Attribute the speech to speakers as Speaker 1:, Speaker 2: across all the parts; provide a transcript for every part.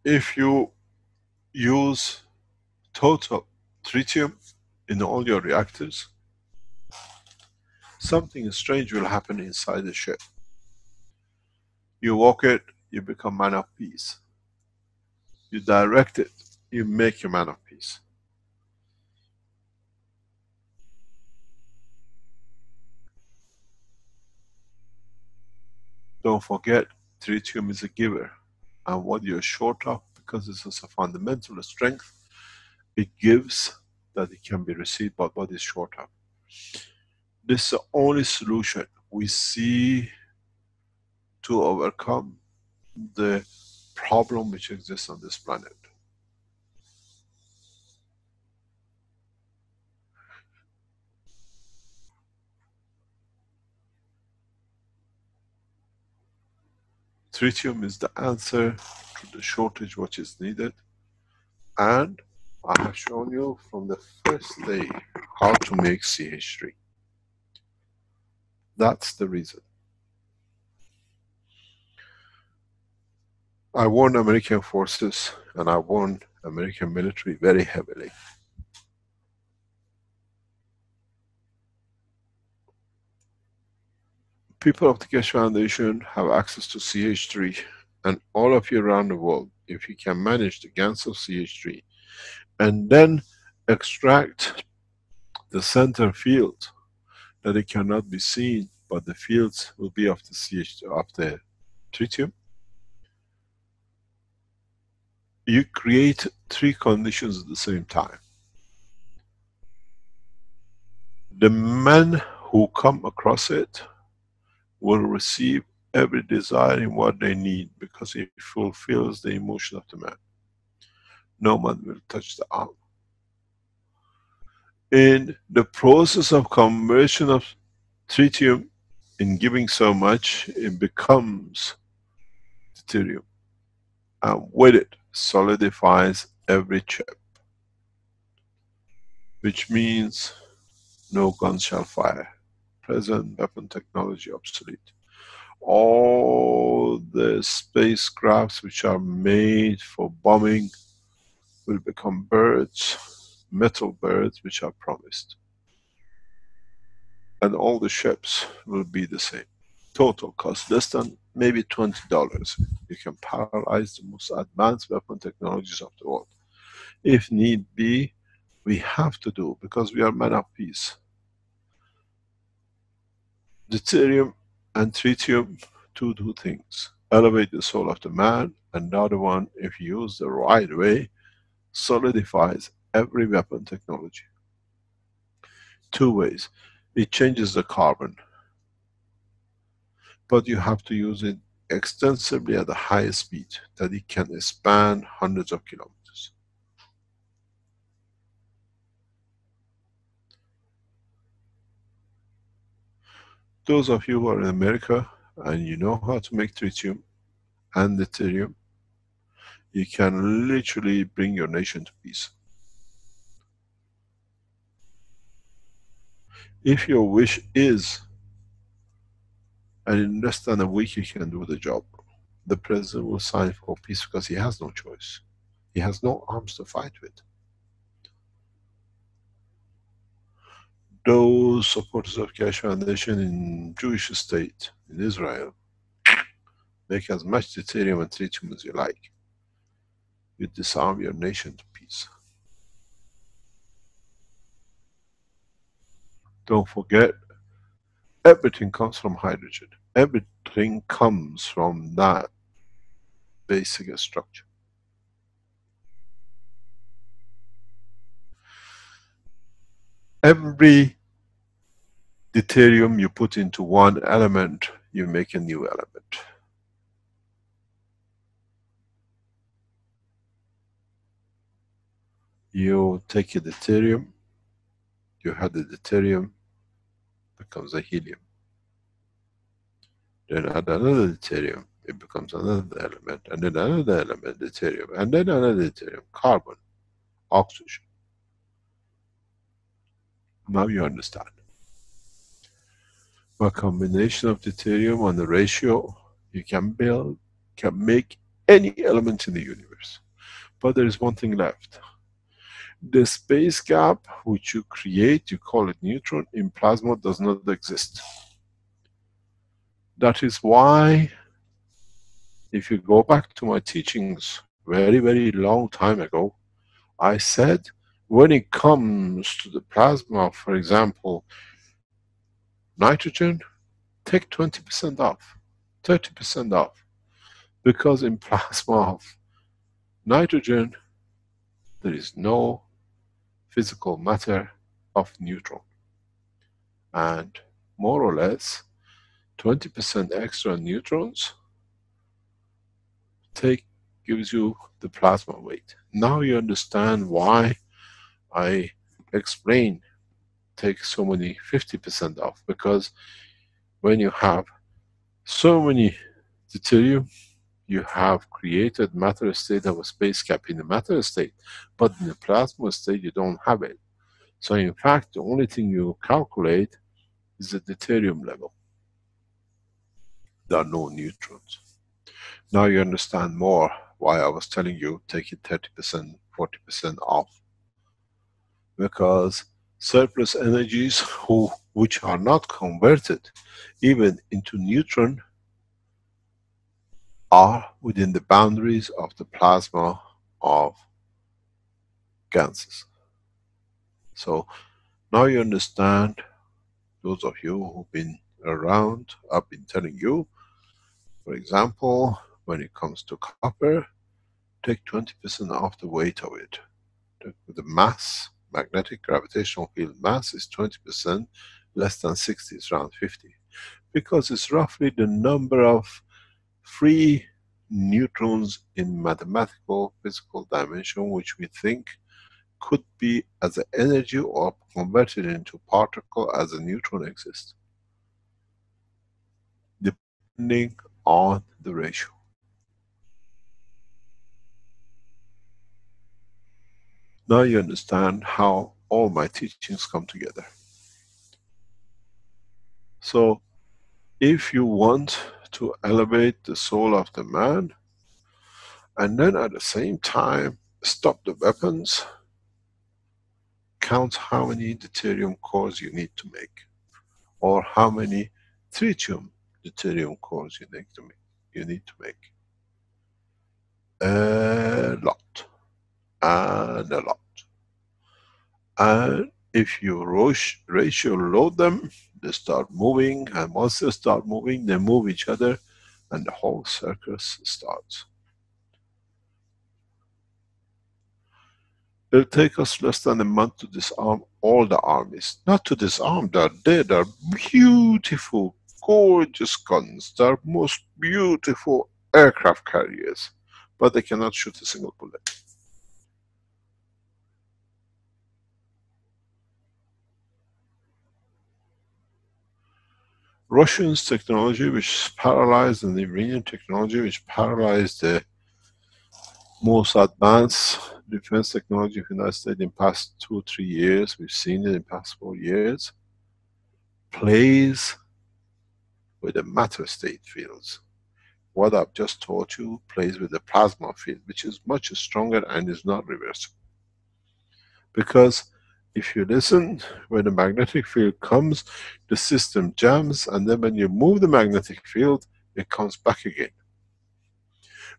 Speaker 1: If you use total tritium in all your reactors, something strange will happen inside the ship. You walk it, you become man of peace. You direct it, you make a man of peace. Don't forget, tritium is a giver. And what you're short of, because this is a fundamental strength, it gives that it can be received, but what is short of. This is the only solution we see to overcome the problem which exists on this planet. Tritium is the answer to the shortage which is needed, and I have shown you from the first day how to make CH3. That's the reason. I warned American forces and I warned American military very heavily. People of the Keshe Foundation have access to CH3, and all of you around the world, if you can manage the GANs of CH3 and then extract the center field that it cannot be seen, but the fields will be of the CH3, of the tritium, you create three conditions at the same time. The men who come across it will receive every desire in what they need, because it fulfills the emotion of the man. No man will touch the arm. In the process of conversion of tritium, in giving so much, it becomes deuterium, and with it solidifies every chip, which means no gun shall fire. Present weapon technology obsolete. All the spacecrafts which are made for bombing will become birds, metal birds which are promised. And all the ships will be the same. Total cost less than maybe $20. You can paralyze the most advanced weapon technologies of the world. If need be, we have to do, because we are men of peace. Deuterium and tritium to do things. Elevate the soul of the man, and the other one, if used the right way, solidifies every weapon technology. Two ways. It changes the carbon, but you have to use it extensively at a high speed, that it can span hundreds of kilometers. Those of you who are in America and you know how to make tritium and deuterium, you can literally bring your nation to peace. If your wish is, and in less than a week you can do the job, the president will sign for peace, because he has no choice. He has no arms to fight with. Those supporters of Keshe Foundation in Jewish state, in Israel, make as much deuterium and tritium as you like. You disarm your nation to peace. Don't forget, everything comes from hydrogen. Everything comes from that basic structure. Every deuterium you put into one element, you make a new element. You take a deuterium, you have the deuterium, becomes a helium. Then add another deuterium, it becomes another element, and then another element, deuterium, and then another deuterium, carbon, oxygen. Now you understand. By combination of deuterium on the ratio, you can build, can make any element in the universe. But there is one thing left. The space gap which you create, you call it neutron, in plasma does not exist. That is why, if you go back to my teachings very, very long time ago, I said when it comes to the plasma, for example, nitrogen, take 20% off, 30% off. Because in plasma of nitrogen, there is no physical matter of neutron. And more or less, 20% extra neutrons gives you the plasma weight. Now you understand why I explain take so many 50% off, because when you have so many deuterium, you have created matter state of a space gap in the matter state, but in the plasma state you don't have it. So in fact, the only thing you calculate is the deuterium level. There are no neutrons. Now you understand more why I was telling you take it 30%, 40% off. Because surplus energies which are not converted even into neutron are within the boundaries of the plasma of ganses. So now you understand, those of you who've been around, I've been telling you, for example, when it comes to copper, take 20% off the weight of it. The mass, magnetic gravitational field mass is 20% less than 60, it's around 50. Because it's roughly the number of free neutrons in mathematical physical dimension which we think could be as an energy or converted into particle as a neutron exists, depending on the ratio. Now you understand how all my teachings come together. So if you want to elevate the soul of the man, and then at the same time stop the weapons, count how many deuterium cores you need to make, or how many tritium deuterium cores you need to make. A lot, and a lot. And if you ratio load them, they start moving, and once they start moving, they move each other, and the whole circus starts. It'll take us less than a month to disarm all the armies. Not to disarm, they're there, they're beautiful, gorgeous guns, they're most beautiful aircraft carriers, but they cannot shoot a single bullet. Russians' technology, which paralyzed, and the Iranian technology, which paralyzed the most advanced defense technology of the United States in past 2 or 3 years, we've seen it in past 4 years, plays with the matter state fields. What I've just taught you plays with the plasma field, which is much stronger and is not reversible. Because if you listen, when the magnetic field comes, the system jams, and then when you move the magnetic field, it comes back again.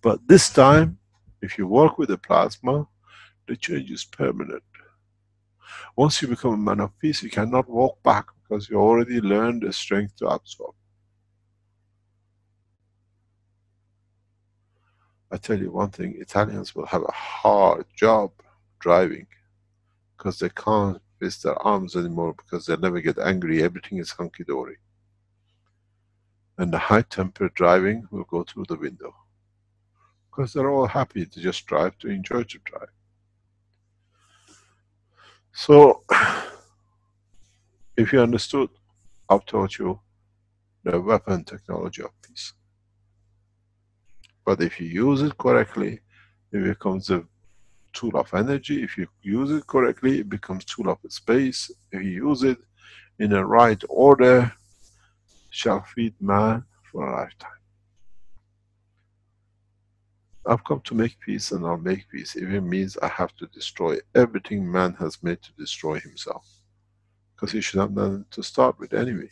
Speaker 1: But this time, if you work with the plasma, the change is permanent. Once you become a man of peace, you cannot walk back, because you already learned the strength to absorb. I tell you one thing, Italians will have a hard job driving, because they can't twist their arms anymore, because they'll never get angry, everything is hunky-dory. And the high-tempered driving will go through the window. Because they're all happy to just drive, to enjoy to drive. So, if you understood, I've taught you the weapon technology of peace. But if you use it correctly, it becomes a tool of energy. If you use it correctly, it becomes tool of space. If you use it in a right order, shall feed man for a lifetime. I've come to make peace and I'll make peace. If it means I have to destroy everything man has made to destroy himself. Because he should have done it to start with anyway.